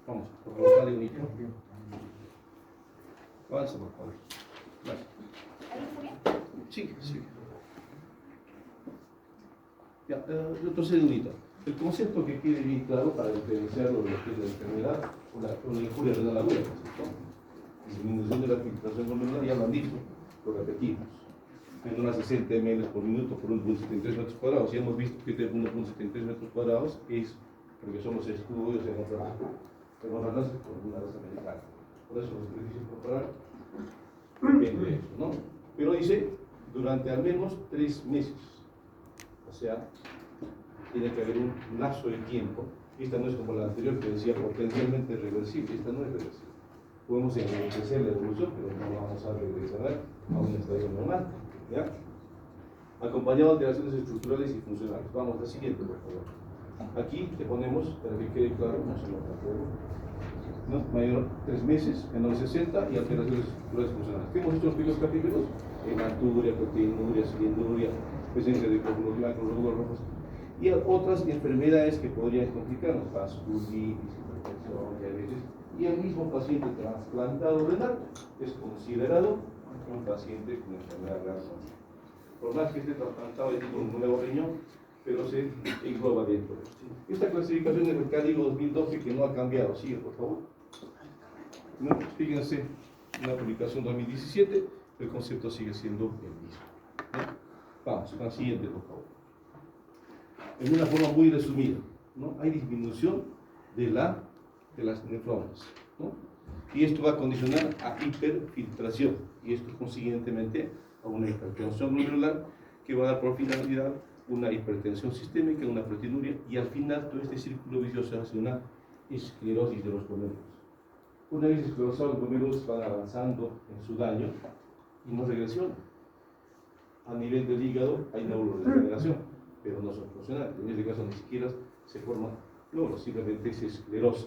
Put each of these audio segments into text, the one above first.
Vamos, por colocar el unito. Avanza, por favor. Vale. Sigue, sigue. Ya, entonces el unito. El concepto que quede bien claro para diferenciar lo que es la enfermedad o la injuria renal aguda, ¿cierto? Disminución de la filtración glomerular, ya lo han dicho, lo repetimos. Menor a 60 ml por minuto por 1,73 metros cuadrados. Ya hemos visto que 1,73 metros cuadrados es porque son los estudios en otras razas con una raza americana. Por eso los ejercicios corporales depende de eso, ¿no? Pero dice durante al menos 3 meses. O sea, tiene que haber un lapso de tiempo. Esta no es como la anterior que decía potencialmente reversible. Esta no es reversible. Podemos enriquecer la evolución, pero no vamos a regresar a un estadio normal, ¿ya? Acompañado de alteraciones estructurales y funcionales. Vamos a la siguiente, por favor. Aquí te ponemos, para que quede claro, no se lo acuerdo, ¿no? Mayor 3 meses, menor 60 y alteraciones estructurales y funcionales. ¿Qué hemos hecho los primeros capítulos? Hematuria, proteinuria, cilinuria, presencia de glóbulos blancos, glóbulos rojos y otras enfermedades que podrían complicarnos, vasculitis, hipertensión, diabetes. Y el mismo paciente trasplantado renal es considerado un paciente con enfermedad renal. Por más que esté trasplantado y con un nuevo riñón, pero se engloba dentro. Esta clasificación es el Código 2012 que no ha cambiado. Sigue, por favor. ¿No? Fíjense, en la publicación 2017, el concepto sigue siendo el mismo. ¿No? Vamos, a la siguiente, por favor. En una forma muy resumida, ¿no? Hay disminución de las nefronas, ¿no? Y esto va a condicionar a hiperfiltración, y esto consiguientemente a una hipertensión glomerular que va a dar por finalidad una hipertensión sistémica, una proteinuria, y al final todo este círculo vicioso hace una esclerosis de los glomérulos. Una vez esclerosados, los glomérulos van avanzando en su daño y no regresionan. A nivel del hígado hay neurodegeneración, pero no son funcionales. En este caso ni siquiera se forma glóbulos, simplemente se esclerosa.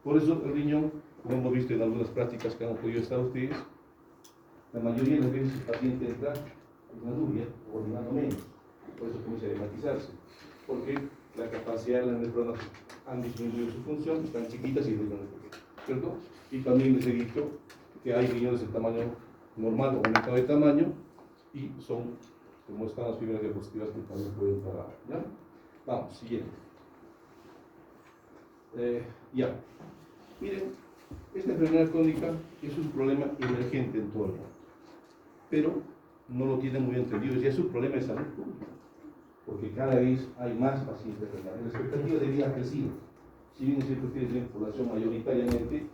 Por eso el riñón, como hemos visto en algunas prácticas que han podido estar ustedes, la mayoría de las veces el paciente entra en anuria o orinando menos. Por eso comienza a hematizarse, porque la capacidad de las nefronas han disminuido su función, están chiquitas y el riñón es pequeño, ¿cierto? Y también les he dicho que hay riñones de tamaño normal o aumentado de tamaño y son, como están las primeras diapositivas, que también pueden parar, ¿ya? Vamos, siguiente. Ya. Miren, esta enfermedad crónica es un problema emergente en todo el mundo, pero no lo tienen muy entendido, ya es un problema de salud pública, porque cada vez hay más pacientes renales. La expectativa de vida ha crecido. Si bien es cierto que tienen población mayoritariamente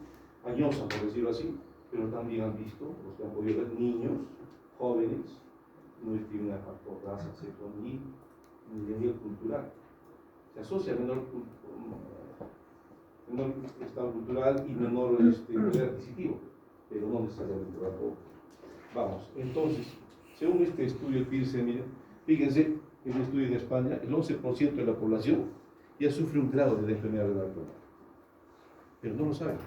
añosa, por decirlo así, pero también han visto, los que han podido ver, niños, jóvenes, no distinguen a factor raza, sexo, ni nivel cultural. Se asocia a menor estado cultural y menor poder adquisitivo, pero no necesariamente para todo. Vamos, entonces, según este estudio PIRSE, miren, fíjense, en un estudio en España, el 11% de la población ya sufre un grado de enfermedad renal crónica, pero no lo sabemos,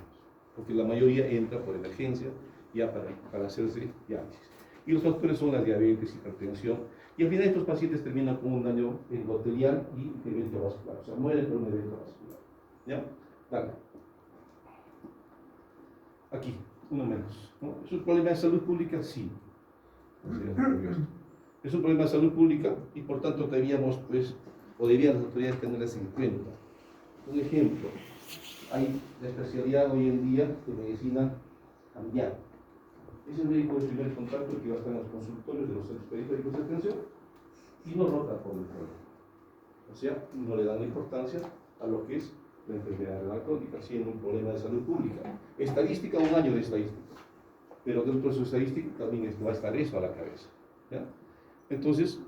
porque la mayoría entra por emergencia ya para hacerse diálisis. Y los factores son la diabetes, hipertensión, y al final estos pacientes terminan con un daño endotelial y evento vascular, o sea, mueren por un evento vascular. ¿Ya? Dale. Aquí, uno menos, ¿no? ¿Es un problema de salud pública? Sí. Es un problema de salud pública y por tanto debíamos, pues, o debían las autoridades tenerlas en cuenta. Un ejemplo, hay la especialidad hoy en día de medicina cambiar. Es el médico de primer contacto que va a estar en los consultorios de los centros periféricos de atención y no rota por el problema. O sea, no le dan importancia a lo que es la enfermedad renal crónica, siendo un problema de salud pública. Estadística, un año de estadística. Pero dentro de su estadística también va a estar eso a la cabeza, ¿ya? Entonces,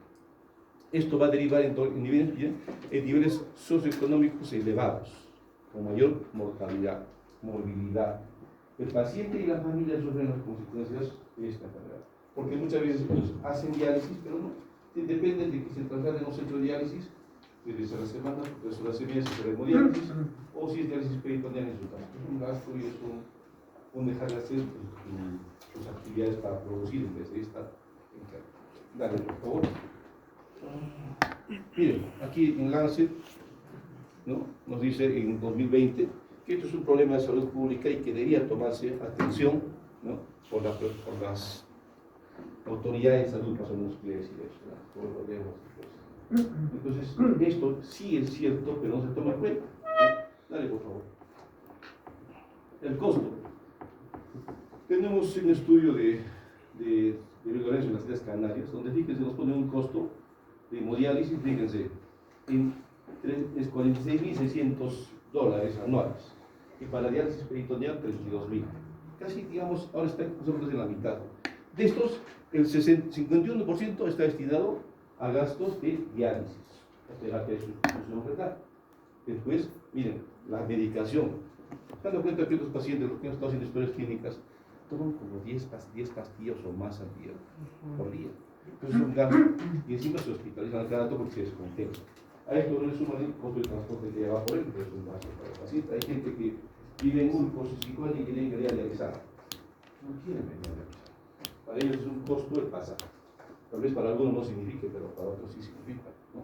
esto va a derivar en niveles socioeconómicos elevados, con mayor mortalidad, morbilidad. El paciente y la familia sufren las consecuencias de esta enfermedad, porque muchas veces ellos hacen diálisis, pero no, dependen de que se trasladen a un centro de diálisis desde la semana, desde la semana se hace hemodiálisis, o si es diálisis peritoneal en su caso. Es un gasto y es un dejar de hacer sus actividades para producir en vez de esta enfermedad. Dale, por favor. Miren, aquí en Lancet, ¿no?, nos dice en 2020 que esto es un problema de salud pública y que debería tomarse atención, ¿no?, por las autoridades de salud, más o menos quiere decir eso, ¿no?, por los gobiernos y cosas. Entonces, esto sí es cierto, pero no se toma en cuenta. Dale, por favor. El costo. Tenemos un estudio de regulación en las Islas Canarias, donde fíjense, nos pone un costo de hemodiálisis, fíjense, es $46.600 anuales, y para diálisis peritoneal 32.000. Casi, digamos, ahora está más o menos en la mitad. De estos, el 51% está destinado a gastos de diálisis, terapia de sustitución renal. Después, miren, la medicación. Se dan cuenta que otros pacientes, los que han estado haciendo historias clínicas, toman como 10 pastillas o más al día, por día. Entonces es un gasto, y encima se hospitalizan a cada rato porque se descontenta. A esto no le suman el costo de transporte que lleva por él, que es un gasto para el paciente. Hay gente que vive en Urcos y si alguien quiere venir a realizar, no quieren venir a realizar. Para ellos es un costo el pasaje. Tal vez para algunos no signifique, pero para otros sí significa, ¿no?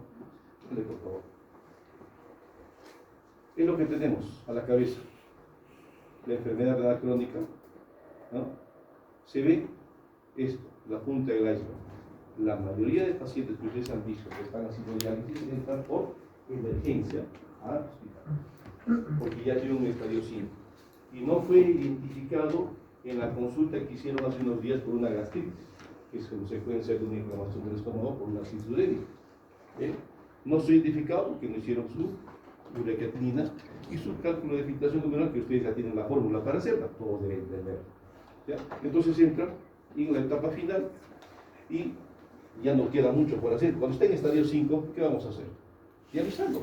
Dale, por favor. Es lo que tenemos a la cabeza. La enfermedad renal crónica, ¿no? Se ve esto, la punta del iceberg. La mayoría de pacientes que ustedes han visto que están haciendo diálisis entran por emergencia al hospital, porque ya tienen un estadio 5. Y no fue identificado en la consulta que hicieron hace unos días por una gastritis, que es consecuencia de una inflamación del estómago por una acitis urémica. No fue identificado porque no hicieron su ureacatinina y su cálculo de filtración glomerular, que ustedes ya tienen la fórmula para hacerla, todos deben entenderlo. ¿Ya? Entonces entran en la etapa final y ya no queda mucho por hacer. Cuando esté en estadio 5, ¿qué vamos a hacer? Dializarlo.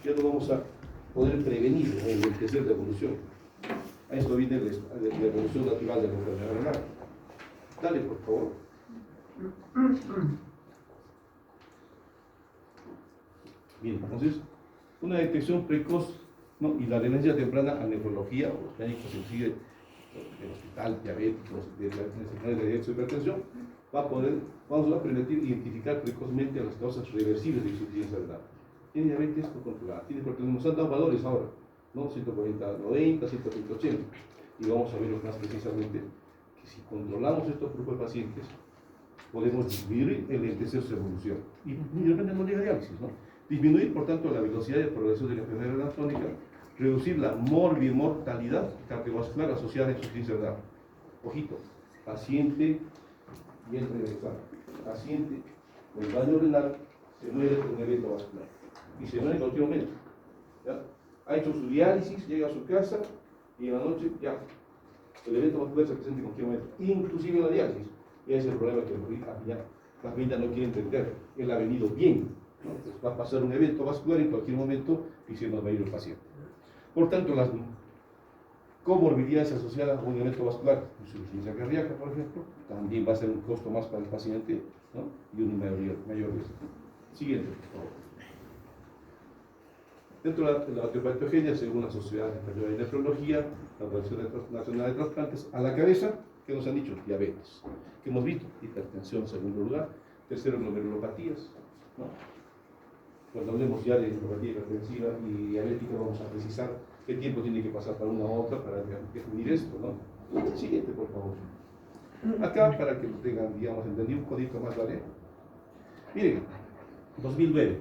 Ya no vamos a poder prevenir el enlentecer de evolución. A esto viene la evolución natural de la enfermedad renal. Dale, por favor. Bien, entonces, una detección precoz, ¿no?, y la adherencia temprana a nefrología, o los médicos en sí del hospital, diabéticos, de la diabetes o hipertensión, vamos a permitir identificar precozmente las causas reversibles de insuficiencia renal. Tiene diabetes no controlada, tiene hipertensión, nos han dado valores ahora, ¿no?, 140/90, 130/80, y vamos a verlo más precisamente, que si controlamos estos grupos de pacientes, podemos disminuir el enlentecer su evolución, y depende de la diálisis, ¿no? Disminuir, por tanto, la velocidad de progresión de la enfermedad renal crónica, reducir la morbimortalidad cardiovascular asociada a insuficiencia renal. Ojito, paciente bien regresado, paciente con daño renal, se muere con un evento vascular, y se muere en cualquier momento. ¿Ya? Ha hecho su diálisis, llega a su casa, y en la noche, ya, el evento vascular se presenta en cualquier momento, inclusive en la diálisis. Y ese es el problema que la familia no quiere entender. Él ha venido bien, ¿no? Pues va a pasar un evento vascular en cualquier momento y se nos va a ir el paciente. Por tanto, las comorbilidades asociadas a un evento vascular, insuficiencia cardíaca, por ejemplo, también va a ser un costo más para el paciente, ¿no?, y un mayor riesgo. Siguiente, por favor. Dentro de la osteopatogenia, según la Sociedad Española de Nefrología, la Organización Nacional de Trasplantes, a la cabeza, ¿qué nos han dicho? Diabetes. ¿Qué hemos visto? Hipertensión en segundo lugar. Tercero, glomerulopatías, ¿no? Cuando hablemos ya de neuropatía hipertensiva y diabética, vamos a precisar qué tiempo tiene que pasar para una u otra para definir esto, ¿no? Siguiente, por favor. Acá, para que lo tengan, digamos, entendido un poquito más, ¿vale? Miren, 2009.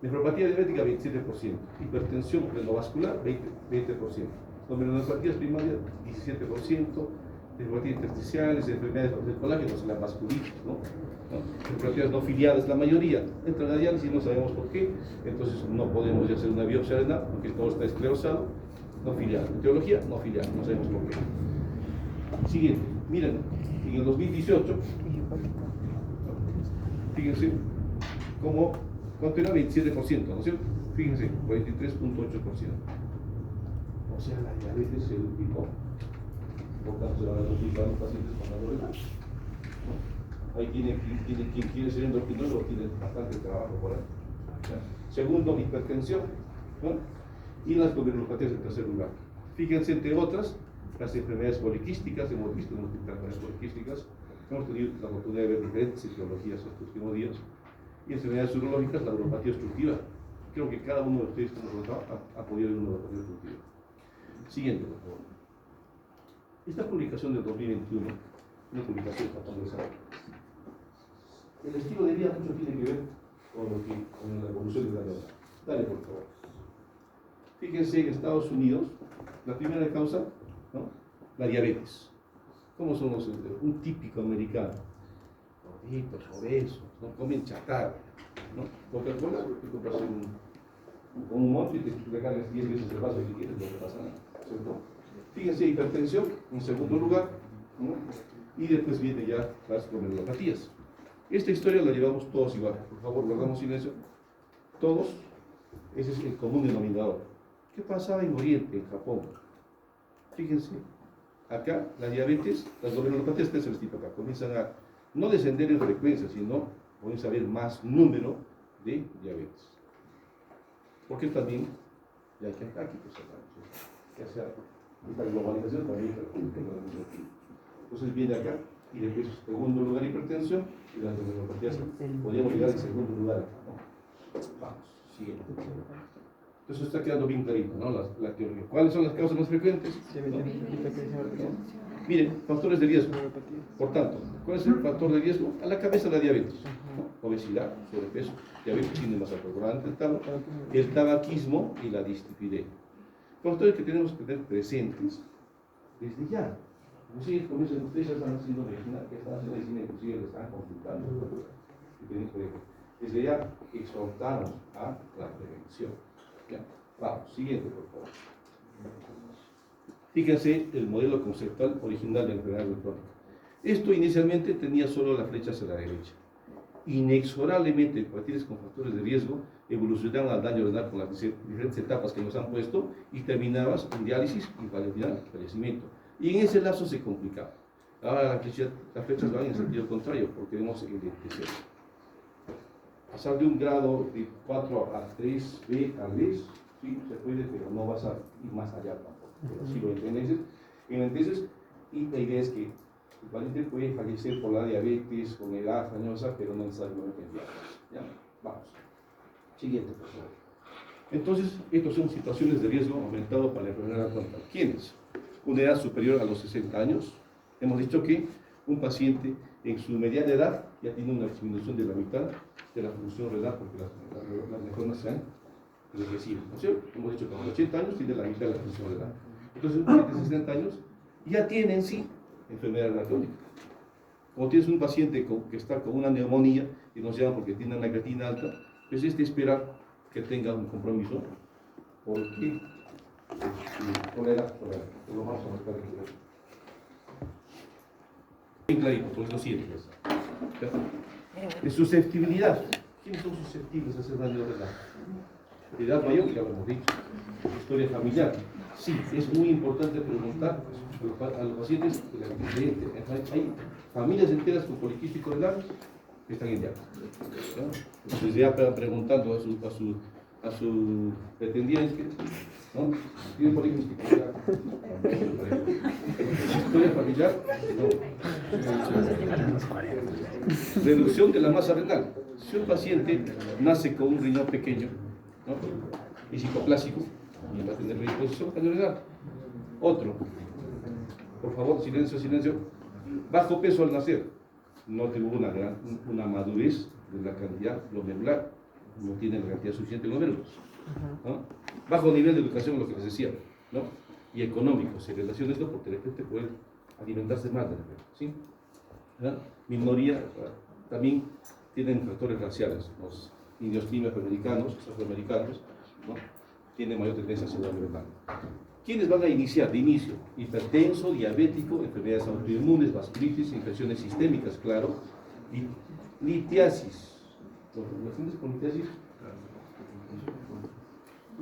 Nefropatía diabética, 27%. Hipertensión renovascular, 20%. Glomerulopatías primarias, 17%. Nefropatías intersticiales, enfermedades del colágeno, las vasculitis, ¿no? Nefropatías no filiadas, la mayoría. Entra en la diálisis, no sabemos por qué. Entonces no podemos ya hacer una biopsia renal, porque todo está esclerosado. No filiada. Etiología, no filiada, no sabemos por qué. Siguiente. Miren, en el 2018, fíjense cuánto era 27%, ¿no es cierto? Fíjense, 43.8%. O sea, la diabetes se duplicó. Por tanto, se van a duplicar los pacientes con daño renal. Ahí quien quiere ser endocrinólogo tiene bastante trabajo por ahí. Segundo, hipertensión, ¿no?, y las glomerulopatías en tercer lugar. Fíjense, entre otras, las enfermedades poliquísticas, hemos visto en las enfermedades poliquísticas, hemos tenido la oportunidad de ver diferentes etiologías estos últimos días, y enfermedades urológicas, la neuropatía obstructiva, Creo que cada uno de ustedes como resultado ha podido ver una evaluación productiva. Siguiente, por favor. Esta publicación del 2021, una publicación bastante sana. El estilo de vida mucho tiene que ver con la evolución de la vida. Dale, por favor. Fíjense, en Estados Unidos, la primera causa, ¿no? La diabetes. ¿Cómo son un típico americano? Gorditos, obesos, no comen chatarra, ¿no? Coca-Cola, tú compras un monte y te recargas 10 veces el vaso que quieres, no te pasa nada, ¿cierto? Fíjense, hipertensión, en segundo lugar, ¿no? Y después viene ya las glomerulopatías. Esta historia la llevamos todos igual. Por favor, guardamos silencio. Todos, ese es el común denominador. ¿Qué pasaba en Oriente, en Japón? Fíjense, acá la diabetes, las glomerulopatías, ¿qué se les tipo acá? Comienzan a no descender en frecuencia, sino comienza a haber más número de diabetes. Porque también, ya que aquí, pues, ya sea esta globalización también, entonces viene acá, y después, segundo lugar, hipertensión, y las glomerulopatías, podríamos llegar en segundo lugar acá, ¿no? Vamos, siguiente. Entonces está quedando bien clarito, ¿no? La teoría. ¿Cuáles son las causas más frecuentes? ¿No? Miren, factores de riesgo. Por tanto, ¿cuál es el factor de riesgo? A la cabeza la diabetes, ¿no? Obesidad, sobrepeso, diabetes tiene más alto el tabaquismo y la dislipidemia. Factores que tenemos que tener presentes desde ya. Ustedes comienzan, ustedes ya están haciendo medicina, que están haciendo medicina, inclusive le están consultando. Desde ya exhortamos a la prevención. Ya. Vamos, siguiente, por favor. Fíjense el modelo conceptual original de la enfermedad crónica. Esto inicialmente tenía solo la flecha hacia la derecha. Inexorablemente, pacientes con factores de riesgo evolucionaban al daño renal con las diferentes etapas que nos han puesto y terminabas en diálisis y fallecimiento. Y en ese lapso se complicaba. Ahora las flechas van en el sentido contrario, porque vemos el DTC. Pasar de un grado de 4 a 3B tal vez, sí, se puede, pero no vas a ir más allá tampoco. Pero sí lo entiendes, y la idea es que el paciente puede fallecer por la diabetes, con edad añosa, pero no necesariamente en diabetes. ¿Ya? Vamos. Siguiente, por favor. Entonces, estas son situaciones de riesgo aumentado para la enfermedad crónica. ¿Quiénes? Una edad superior a los 60 años. Hemos dicho que un paciente en su mediana edad ya tiene una disminución de la mitad de la función renal porque las neuronas se han envejecido, ¿no es cierto? Hemos dicho que a los 80 años tiene la mitad de la función renal. Entonces, un paciente de 60 años ya tiene en sí enfermedad renal crónica. Como tienes un paciente que está con una neumonía y nos llama porque tiene una creatina alta, pues es de esperar que tenga un compromiso porque tolera. Lo vamos a marcar aquí. Bien clarito, pues lo siento. De susceptibilidad. ¿Quiénes son susceptibles a hacer daño renal? Edad mayor, ya lo hemos dicho. Historia familiar. Sí, es muy importante preguntar a los pacientes. Hay familias enteras con poliquístico renal que están en diálisis. Entonces ya preguntando a su pretendiente, ¿no? ¿Tiene poliquístico? Historia familiar, no. Reducción de la masa renal. Si un paciente nace con un riñón pequeño, ¿no? Y psicoplásico, y va a tener predisposición a renal. Otro, por favor, silencio. Bajo peso al nacer, no tuvo una madurez de la cantidad glomerular, no tiene la cantidad suficiente de glomérulos. ¿No? Bajo nivel de educación, lo que les decía, ¿no? Y económico, se relaciona esto porque de repente puede alimentarse más de repente, ¿sí? ¿No? Minoría también tienen factores raciales, los indios afroamericanos, ¿no? Tienen mayor tendencia a ser renal. ¿Quiénes van a iniciar? De inicio, hipertenso, diabético, enfermedades autoinmunes, vasculitis, infecciones sistémicas, claro, litiasis. ¿Los pacientes con litiasis?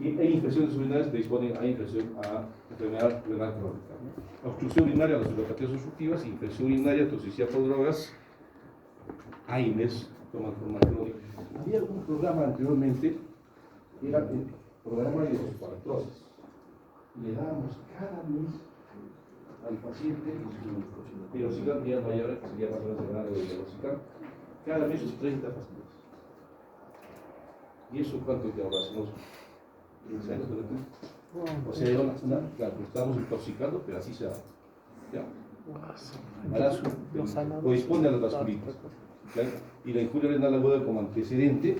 E infecciones urinarias predisponen a enfermedad renal crónica. Obstrucción urinaria, las uropatías obstructivas, infección urinaria, toxicidad por drogas, AINES, toma crónica. Había algún programa anteriormente, era el programa de osteoartrosis. Le dábamos cada mes al paciente su velocidad ya mayor, que sería más o menos el grado de velocidad, cada mes sus 30 pastillas. ¿Y eso cuánto te ahorras? ¿Unos 15 años de repente? O sea, claro, estamos intoxicando, pero así se da. ¿Ya? Malazo corresponde a las vasculitis. ¿Ya? Y la injuria renal aguda como antecedente,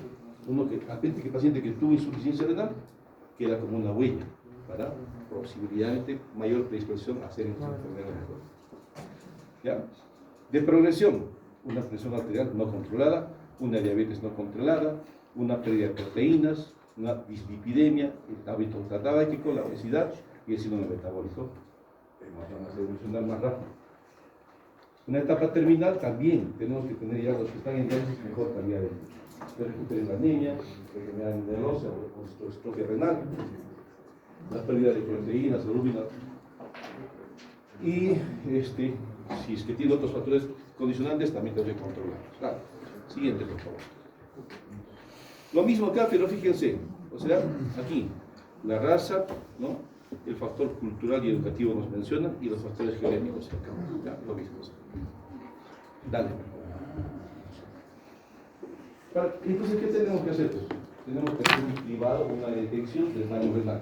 que paciente que tuvo insuficiencia renal, queda como una huella para posiblemente mayor predisposición a hacer esta enfermedad mejor. ¿Ya? De progresión, una presión arterial no controlada, una diabetes no controlada, una pérdida de proteínas, una dislipidemia, el hábito tabáquico, la obesidad y el síndrome metabólico. Van a evolucionar más rápido. Una etapa terminal también tenemos que tener ya los que están en diálisis mejor calidad de vida. Que recuperen la anemia, enfermedad minerosa o distrofia renal, la pérdida de proteínas, alúmina. Y si es que tiene otros factores condicionantes, también tenemos que controlarlos. Claro. Siguiente, por favor. Lo mismo acá, pero fíjense, o sea, aquí, la raza, ¿no? El factor cultural y educativo nos mencionan y los factores genéticos acá. Ya, lo mismo. Dale. Entonces, ¿qué tenemos que hacer? Tenemos que hacer un cribado, una detección del daño renal.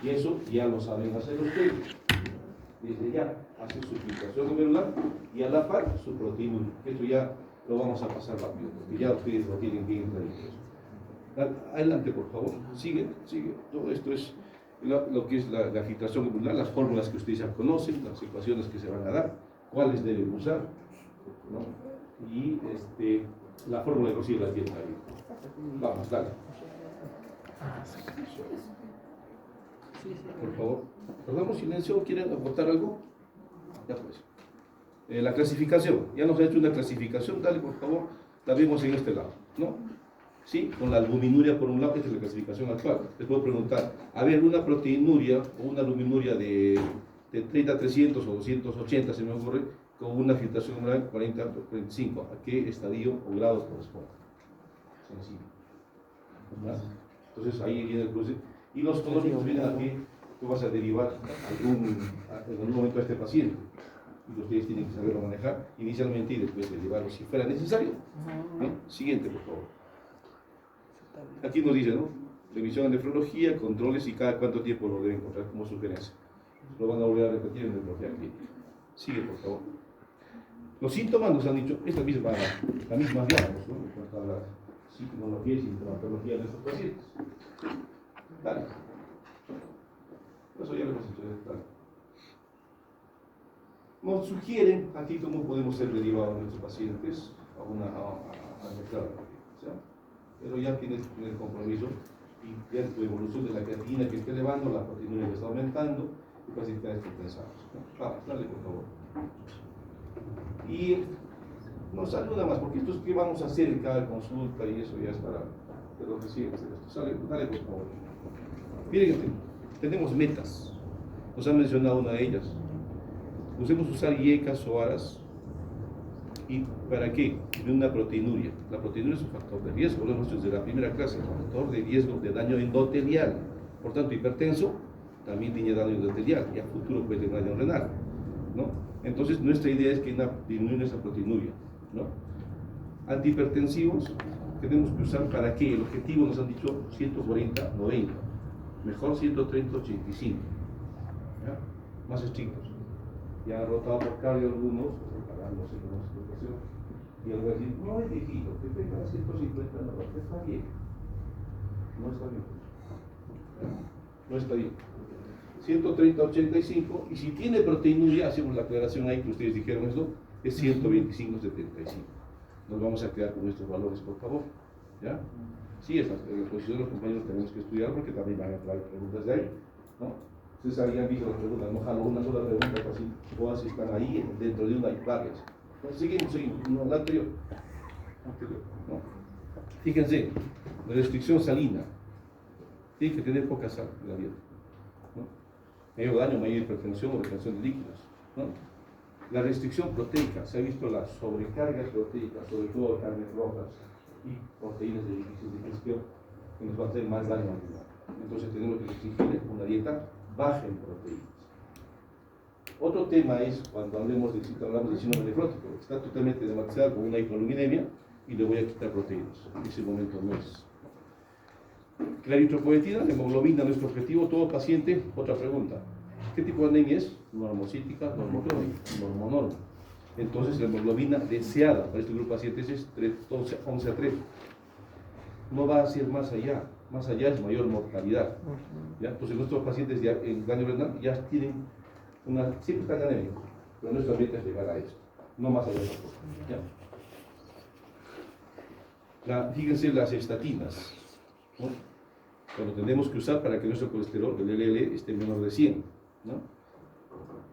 Y eso ya lo saben hacer ustedes. Desde ya, hacen su filtración glomerular y a la par su proteína. Esto ya lo vamos a pasar rápido, porque ya ustedes lo tienen bien claro. Adelante, por favor. Sigue. Todo esto es lo que es la filtración glomerular, las fórmulas que ustedes ya conocen, las ecuaciones que se van a dar, cuáles deben usar, ¿no? Y la fórmula de conseguir la dieta. Vamos, dale. Por favor. ¿Hagamos silencio? ¿Quieren aportar algo? Ya pues. La clasificación. Ya nos ha hecho una clasificación. Dale, por favor. La vemos en este lado, ¿no? ¿Sí? Con la albuminuria por un lado, esta es la clasificación actual. Les puedo preguntar, a ver, una proteinuria o una albuminuria de 30 a 300 o 280, se me ocurre, con una filtración glomerular 40 a 45. ¿A qué estadio o grado corresponde? Sencillo. ¿Verdad? Entonces ahí viene el proceso. Y los tonónicos vienen aquí, tú vas a derivar en algún momento a este paciente. Y ustedes tienen que saberlo manejar inicialmente y después derivarlo si fuera necesario. ¿No? Siguiente, por favor. Aquí nos dice, ¿no? Revisión de nefrología, controles y cada cuánto tiempo lo deben encontrar como sugerencia. Lo van a volver a repetir en nefrología clínica. Sigue, por favor. Los síntomas nos han dicho, la misma diálogo, ¿no? En cuanto a la sintomatología y sintomatología de estos pacientes. Dale. Eso ya lo hemos hecho. Dale. Nos sugieren aquí cómo podemos ser derivados de nuestros pacientes a mezclar. Pero ya tienes el compromiso y ya tu evolución de la creatinina que está elevando, la proteína que está aumentando y pacientes compensados. Vamos, dale por favor. Y nos saluda más, porque esto es que vamos a hacer en cada consulta y eso ya es para los recientes. Dale por favor. Miren, tenemos metas. Nos han mencionado una de ellas. Usemos usar IECAS o ARAS. ¿Y para qué? De una proteinuria. La proteinuria es un factor de riesgo, lo hemos dicho desde la primera clase, factor de riesgo de daño endotelial. Por tanto, hipertenso también tiene daño endotelial y a futuro puede tener daño renal, ¿no? Entonces, nuestra idea es que disminuya esa proteinuria, ¿no? Antihipertensivos tenemos que usar para qué. El objetivo nos han dicho 140-90, mejor 130-85, ¿ya? Más estrictos. Ya han rotado por cardio algunos, preparándose con la situación, y algo así, no es viejito, que tenga 150, no, está bien. No está bien. No está bien. 130-85, y si tiene proteinuria, hacemos la aclaración ahí que ustedes dijeron eso, es 125-75. Nos vamos a quedar con nuestros valores, por favor. ¿Ya? Sí, en la posición de los compañeros tenemos que estudiar porque también van a entrar preguntas de ahí, ¿no? Ustedes habían visto las preguntas, no jalo una sola pregunta, casi todas están ahí, dentro de una hay varias. Entonces, seguimos, no, la anterior. ¿No? Fíjense, la restricción salina, tiene que tener poca sal en la dieta, ¿no? Mayor daño, mayor hipertensión o retención de líquidos, ¿no? La restricción proteica, se ha visto la sobrecarga proteica, sobre todo carnes rojas y proteínas de difícil digestión, que nos va a hacer más daño al final. Entonces tenemos que restringir una dieta baja en proteínas. Otro tema es cuando hablamos de síndrome nefrótico, está totalmente dematizado con una hipoaluminemia y le voy a quitar proteínas. En ese momento no es. La eritropoyetina, la hemoglobina, nuestro objetivo, todo paciente. Otra pregunta. ¿Qué tipo de anemia es? Normocítica, normoclónica, normonorma. Entonces, la hemoglobina deseada para este grupo de pacientes es 11 a 3. No va a ser más allá. Más allá es mayor mortalidad. ¿Ya? Entonces, nuestros pacientes ya, en daño renal ya tienen siempre están anémicos, pero nuestra meta es llegar a esto. No más allá de eso. Fíjense las estatinas, ¿no? Cuando tenemos que usar para que nuestro colesterol, el LDL, esté menor de 100, ¿no?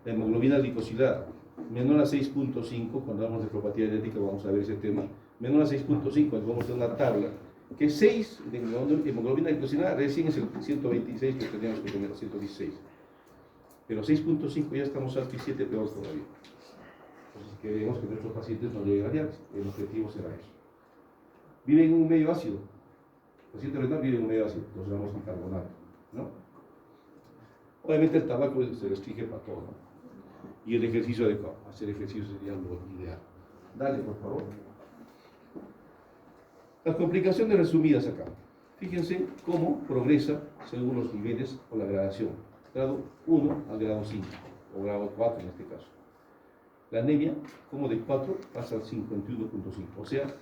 La hemoglobina glicosilada, menor a 6.5, cuando hablamos de propatía genética vamos a ver ese tema, menor a 6.5, vamos a hacer una tabla, que 6 de hemoglobina glicosilada recién es el 126 que teníamos que tener, 116. Pero 6.5 ya estamos altos y 7 peor todavía. Entonces queremos que nuestros pacientes no lleguen a diálisis, el objetivo será eso. Vive en un medio ácido. El paciente renal vive en un medio ácido, entonces vamos a bicarbonato, ¿no? Obviamente el tabaco se restringe para todo, ¿no? Y el ejercicio adecuado. Hacer ejercicio sería lo ideal. Dale, por favor. Las complicaciones resumidas acá. Fíjense cómo progresa según los niveles o la gradación. Grado 1 al grado 5, o grado 4 en este caso. La anemia, como de 4 pasa al 51.5. O sea,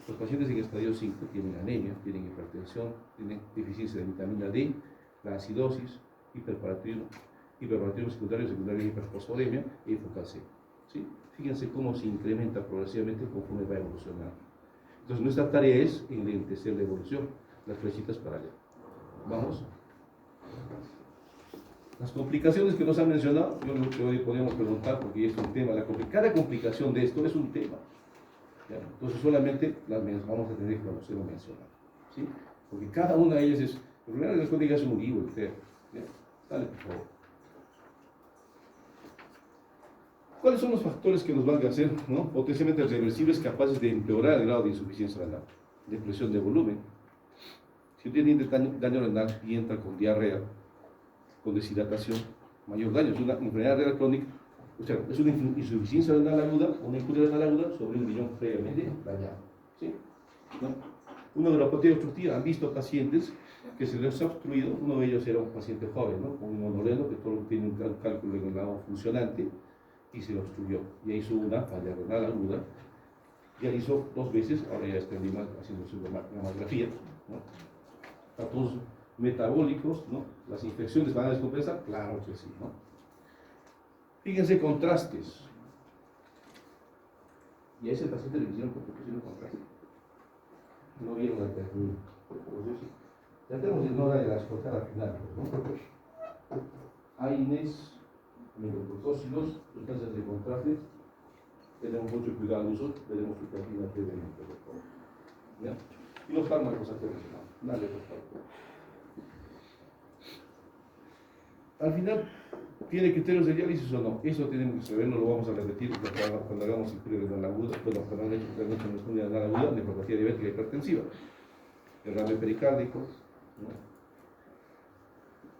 los pacientes en estadio 5 tienen anemia, tienen hipertensión, tienen deficiencia de vitamina D, la acidosis, hiperparatitismo secundario, hiperfosfodemia e hipocalcemia. ¿Sí? Fíjense cómo se incrementa progresivamente conforme va evolucionando. Entonces, nuestra tarea es enlentecer la evolución. Las flechitas para allá. Vamos. Las complicaciones que nos han mencionado, yo creo que hoy podemos preguntar porque es un tema. Cada complicación de esto es un tema. ¿Ya? Entonces, solamente vamos a tener que conocerlo mencionar. ¿Sí? Porque cada una de ellas es. Lo primero que les es un libro entero. Dale, por favor. ¿Cuáles son los factores que nos van a hacer, ¿no? Potencialmente reversibles capaces de empeorar el grado de insuficiencia renal? Depresión de volumen. Si tiene daño renal y entra con diarrea, con deshidratación, mayor daño. Es una enfermedad renal crónica, o sea, es una insuficiencia renal aguda, una injuria renal aguda sobre un riñón previamente dañado. ¿Sí? ¿No? Una neuropatía obstructiva. Han visto pacientes que se les ha obstruido, uno de ellos era un paciente joven, ¿no? Con un monoreno que todo tiene un cálculo en el lado funcionante y se lo obstruyó. Y hizo una falla renal aguda. Ya hizo 2 veces, ahora ya está en Lima haciendo su mamografía, ¿no? Datos metabólicos, ¿no? Las infecciones van a descompensar, claro que sí, ¿no? Fíjense contrastes. Y a ese paciente le hicieron contraste. No vieron la termina. Ya tenemos el hora de la escotada final, ¿no? AINES, megapropósitos, sustancias de contraste. Tenemos mucho cuidado al uso, tenemos que terminar previamente, por favor. ¿Ya? Y los fármacos antes mencionados. Dale, por favor. Al final, ¿tiene criterios de diálisis o no? Eso tenemos que saber, no lo vamos a repetir cuando hagamos el renal agudo, cuando hagamos el renal aguda, nefropatía diabética hipertensiva, derrame pericárdico, ¿no?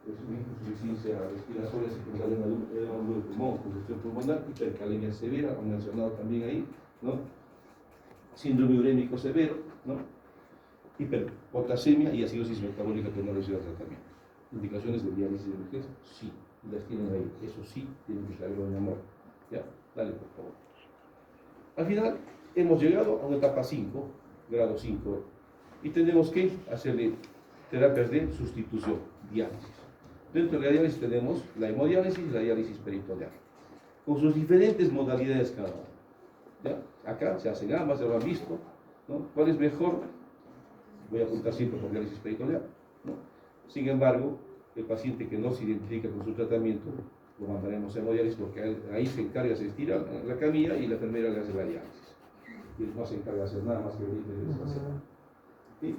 Es una insuficiencia respiratoria secundaria en el pulmón, congestión pulmonar, hipercalemia severa, han mencionado también ahí, ¿no? Síndrome urémico severo, ¿no? Hiperpotasemia y acidosis metabólica que no recibe tratamiento. ¿Indicaciones de diálisis de emergencia? Sí, las tienen ahí. Eso sí, tienen que saberlo, mi amor. Ya, dale, por favor. Al final, hemos llegado a una etapa 5, grado 5, y tenemos que hacerle terapias de sustitución, diálisis. Dentro de la diálisis tenemos la hemodiálisis y la diálisis peritoneal, con sus diferentes modalidades cada una. ¿Ya? Acá se hacen ambas, ya lo han visto, ¿no? ¿Cuál es mejor? Voy a apuntar siempre por diálisis peritoneal, ¿no? Sin embargo, el paciente que no se identifica con su tratamiento, lo mandaremos a hemodiálisis porque ahí se encarga, se estira la camilla y la enfermera le hace la diálisis. Y no se encarga de hacer nada más que venir de deshacer. ¿Sí?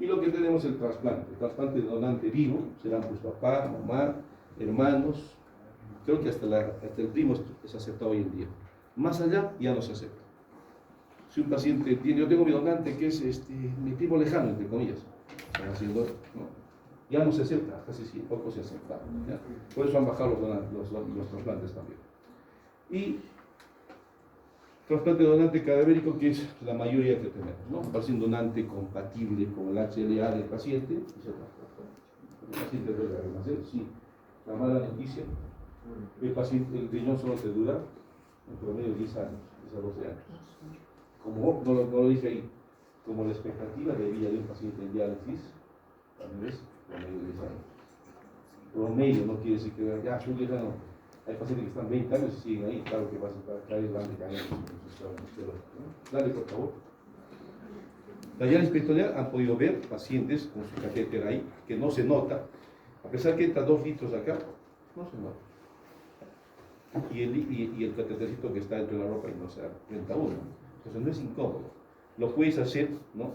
Y lo que tenemos es el trasplante de donante vivo, serán pues papá, mamá, hermanos, creo que hasta el primo es aceptado hoy en día. Más allá ya no se acepta. Si un paciente tiene, yo tengo mi donante que es mi primo lejano, entre comillas, están haciendo, ¿no? Ya no se acepta, casi sí, poco se acepta. ¿Ya? Por eso han bajado los trasplantes también. Y trasplante de donante cadavérico, que es la mayoría que tenemos, ¿no? Para ser un donante compatible con el HLA del paciente, y se trasplanta. el paciente vuelve a renacer, sí. La mala noticia, el riñón solo te dura en promedio 10 años, 10 a 12 años. Como no lo dije ahí, como la expectativa de vida de un paciente en diálisis, también es promedio 10 años. Promedio no quiere decir que ya, no. Hay pacientes que están 20 años y siguen ahí, claro que vas a estar cada vez grande que años. Dale, por favor. La diálisis peritoneal han podido ver pacientes con su catéter ahí, que no se nota, a pesar que entra 2 litros acá, no se nota. Y el catétercito que está dentro de la ropa y no se da cuenta uno. Entonces no es incómodo. Lo puedes hacer, ¿no?,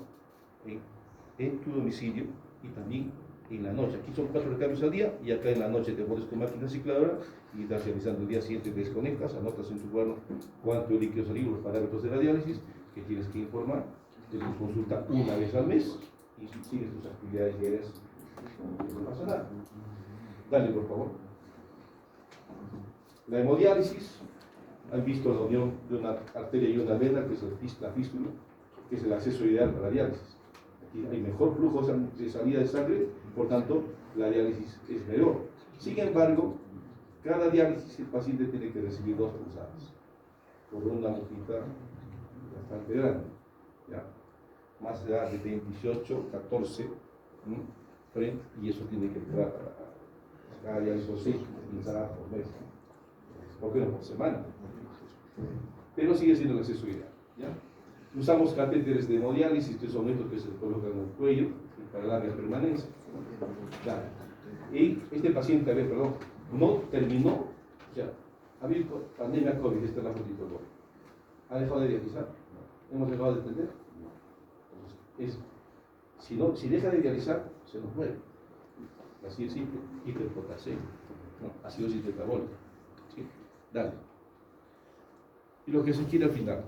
en tu domicilio y también en la noche. Aquí son 4 recambios al día y acá en la noche te pones tu máquina cicladora y estás realizando el día siguiente, te desconectas, anotas en tu cuaderno cuánto líquido salió, los parámetros de la diálisis que tienes que informar. Tienes consulta una vez al mes y sigues tus actividades diarias, no pasa nada. Dale, por favor. La hemodiálisis, han visto la unión de una arteria y una vena, que es la fístula, que es el acceso ideal para la diálisis. Aquí hay mejor flujo de salida de sangre, por tanto, la diálisis es mejor. Sin embargo, cada diálisis el paciente tiene que recibir 2 pulsadas, por una agujita bastante grande. ¿Ya? Más allá de 28, 14, y eso tiene que entrar a cada diálisis 6 pinzadas por mes. ¿Por qué no? Por semana. Pero sigue siendo el acceso ideal. ¿Ya? Usamos catéteres de hemodiálisis, que son estos que se colocan en el cuello para larga permanencia. ¿Ya? Y este paciente, no terminó, o sea, ha habido pandemia COVID, esta es la fotito COVID. ¿Ha dejado de dializar? No. ¿Hemos dejado de atender? No. Si deja de dializar, se nos muere. Así es simple, hiperpotasemia, no, acidosis metabólica. ¿Sí? Dale. Y lo que se quiere al final,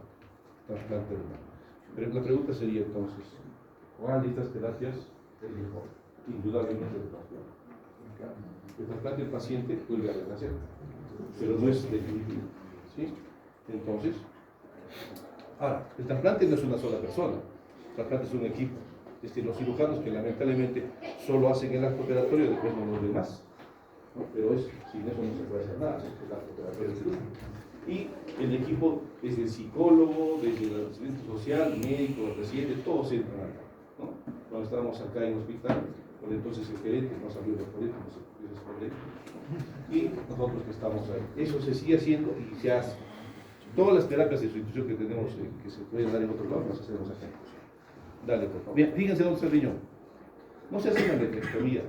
trasplante renal. Pero la pregunta sería entonces, ¿cuál de estas terapias es mejor? Indudablemente el trasplante. El trasplante del paciente vuelve a renacer, pero no es definitivo. ¿Sí? Entonces, ahora, el trasplante no es una sola persona, el trasplante es un equipo. Los cirujanos que lamentablemente solo hacen el acto operatorio, después no los demás. ¿No? Pero sin eso no se puede hacer nada, el acto operatorio. Y el equipo, desde el psicólogo, desde el asistente social, médico, el residente, todos entran acá. ¿No? Cuando estábamos acá en el hospital, por entonces el gerente nos abrió los boletos, no se responde. Y nosotros que estamos ahí. Eso se sigue haciendo y se hace. Todas las terapias de sustitución que tenemos, que se pueden dar en otro lado, las hacemos acá. Dale, por favor. Bien, fíjense dónde está el riñón. No se hace una vitrectomía.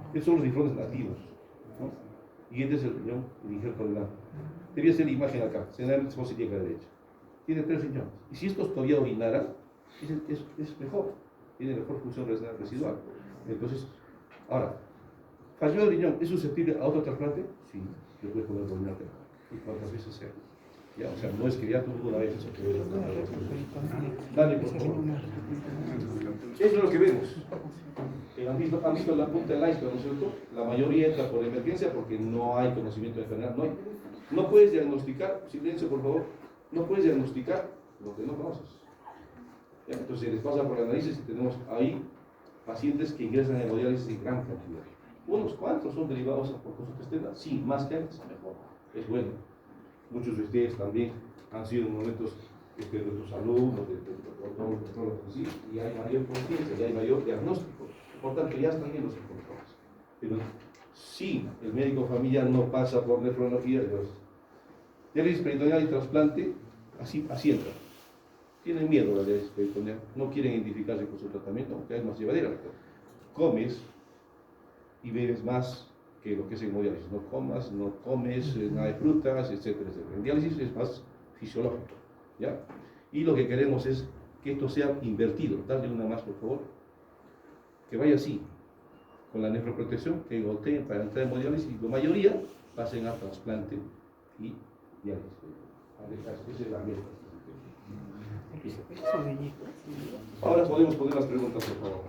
Estos son los linfones nativos, ¿no? Y este es el riñón, el injerto del lado. Debía ser la imagen acá, generalmente se llega a la derecha. Tiene 3 riñones. Y si estos todavía orinaran, es mejor. Tiene mejor función renal residual. Entonces, ahora, falló el riñón, ¿es susceptible a otro trasplante? Sí, yo puedo poner por acá. Y cuántas veces sea. Ya, o sea, no es que ya tuvo una vez eso que dale, por favor. Eso es lo que vemos. Han visto la punta del iceberg, ¿no es cierto? La mayoría entra por emergencia porque no hay conocimiento de enfermedad. No puedes diagnosticar, silencio por favor, no puedes diagnosticar lo que no conoces. ¿Ya? Entonces les pasa por las narices y tenemos ahí pacientes que ingresan en hemodiálisis en gran cantidad. Unos cuantos son derivados por cosas externas, sí, más que antes, mejor, es bueno. Muchos de ustedes también han sido en momentos de tu salud, y hay mayor conciencia, y hay mayor diagnóstico. Por tanto, ya están bien los controles. Pero si el médico familiar no pasa por nefrología, diálisis peritoneal y trasplante, así entra. Tienen miedo a la diálisis peritoneal, no quieren identificarse con su tratamiento, aunque es más llevadera. Comes y bebes más que lo que es en hemodiálisis. No comes nada de frutas, etcétera, etcétera. En diálisis es más fisiológico, ¿ya? Y lo que queremos es que esto sea invertido. Dale una más, por favor. Que vaya así, con la nefroprotección, que volteen para entrar en hemodiálisis y la mayoría pasen a trasplante y diálisis. Esa es la meta. Ahora podemos poner las preguntas, por favor.